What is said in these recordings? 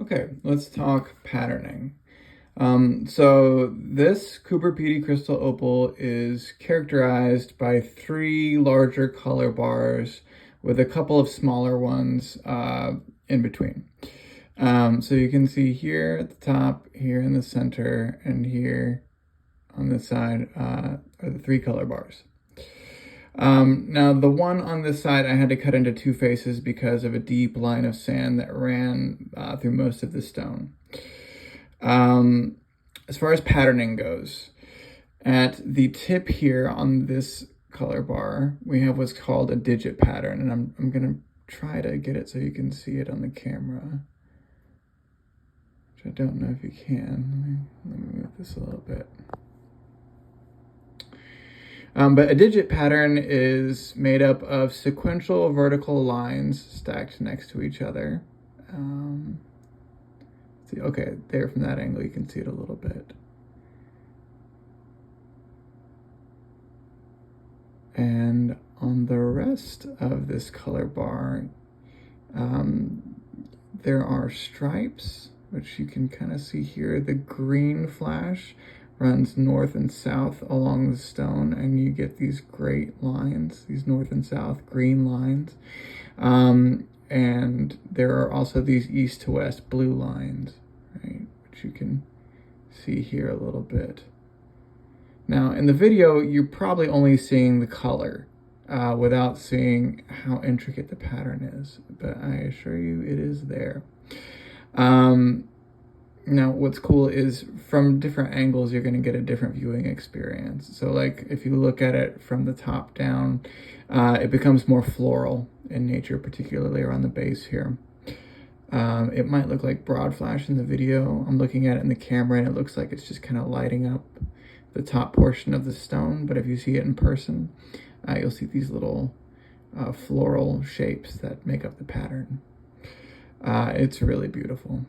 Okay, let's talk patterning. So this Coober Pedy crystal opal is characterized by three larger color bars with a couple of smaller ones in between. So you can see here at the top, here in the center, and here on the side are the three color bars. Now the one on this side I had to cut into two faces because of a deep line of sand that ran through most of the stone. Um, as far as patterning goes, at the tip here on this color bar, we have what's called a digit pattern, and I'm gonna try to get it so you can see it on the camera, which I don't know if you can. Let me move this a little bit. But a digit pattern is made up of sequential vertical lines stacked next to each other. See, okay, there from that angle you can see it a little bit. And on the rest of this color bar, there are stripes, which you can kind of see here. The green flash runs north and south along the stone, and you get these great lines, these north and south green lines. And there are also these east to west blue lines, right, which you can see here a little bit. Now, in the video, you're probably only seeing the color without seeing how intricate the pattern is, but I assure you it is there. Now, what's cool is from different angles, you're going to get a different viewing experience. So like if you look at it from the top down, it becomes more floral in nature, particularly around the base here. It might look like broad flash in the video. I'm looking at it in the camera and it looks like it's just kind of lighting up the top portion of the stone. But if you see it in person, you'll see these little floral shapes that make up the pattern. It's really beautiful.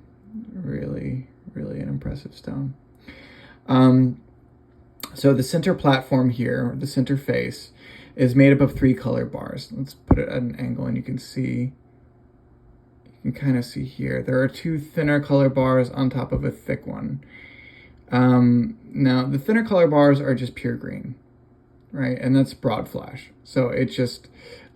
Really an impressive stone. So the center platform here, the center face, is made up of three color bars. Let's put it at an angle and you can kind of see here. There are two thinner color bars on top of a thick one. Now the thinner color bars are just pure green, right? And that's broad flash. So it's just,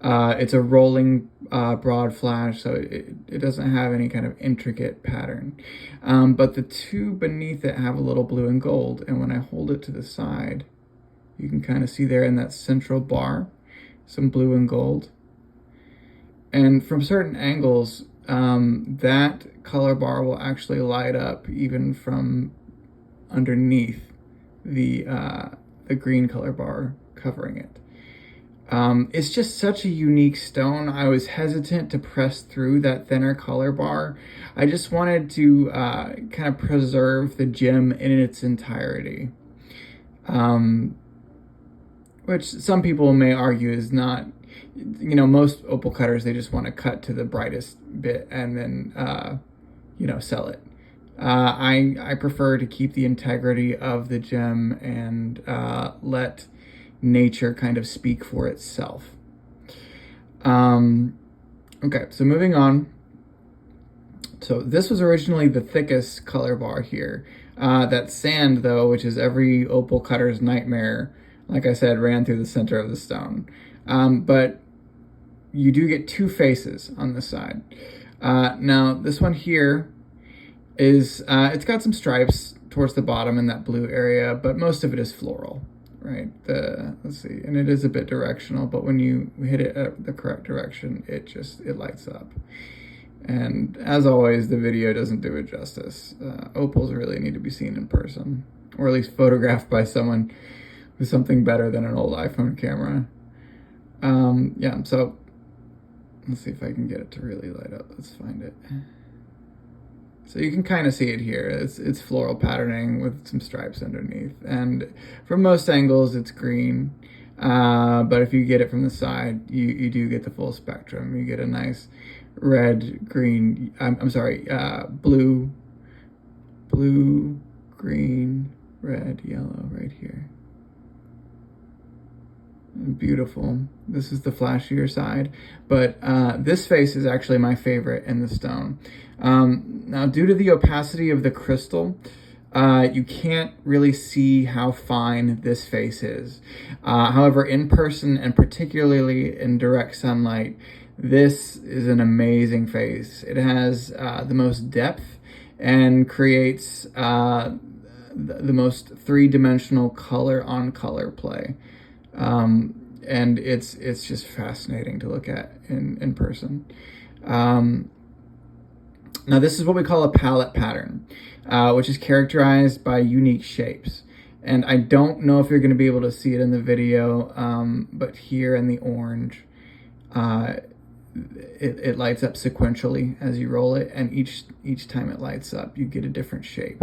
it's a rolling broad flash, so it doesn't have any kind of intricate pattern. But the two beneath it have a little blue and gold, and when I hold it to the side, you can kind of see there in that central bar, some blue and gold. And from certain angles, that color bar will actually light up even from underneath the green color bar covering it. It's just such a unique stone. I was hesitant to press through that thinner color bar. I just wanted to kind of preserve the gem in its entirety. Which some people may argue is not, most opal cutters, they just want to cut to the brightest bit and then, sell it. I prefer to keep the integrity of the gem and let nature kind of speak for itself. Okay, so moving on. So this was originally the thickest color bar here. That sand, though, which is every opal cutter's nightmare, like I said, ran through the center of the stone. But you do get two faces on the side. Now, this one here is, it's got some stripes towards the bottom in that blue area, but most of it is floral, right? Let's see, and it is a bit directional, but when you hit it at the correct direction, it lights up. And as always, the video doesn't do it justice. Opals really need to be seen in person, or at least photographed by someone with something better than an old iPhone camera. Yeah, so let's see if I can get it to really light up. Let's find it. So you can kind of see it here. It's floral patterning with some stripes underneath. And from most angles, it's green. But if you get it from the side, you do get the full spectrum. You get a nice red, green, blue, green, red, yellow right here. Beautiful. This is the flashier side, but this face is actually my favorite in the stone. Now, due to the opacity of the crystal, you can't really see how fine this face is. However, in person and particularly in direct sunlight, this is an amazing face. It has the most depth and creates the most three-dimensional color on color play. And it's just fascinating to look at in person. Now this is what we call a palette pattern, which is characterized by unique shapes. And I don't know if you're going to be able to see it in the video, but here in the orange, it lights up sequentially as you roll it, and each time it lights up, you get a different shape.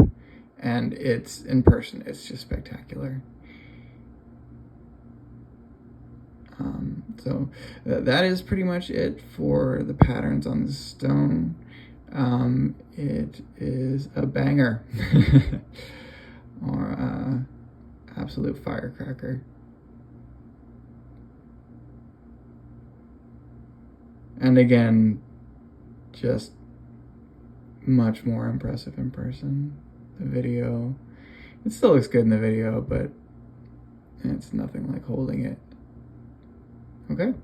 And it's in person, it's just spectacular. So that is pretty much it for the patterns on the stone. It is a banger or absolute firecracker. And again, just much more impressive in person. The video, it still looks good in the video, but it's nothing like holding it. Okay.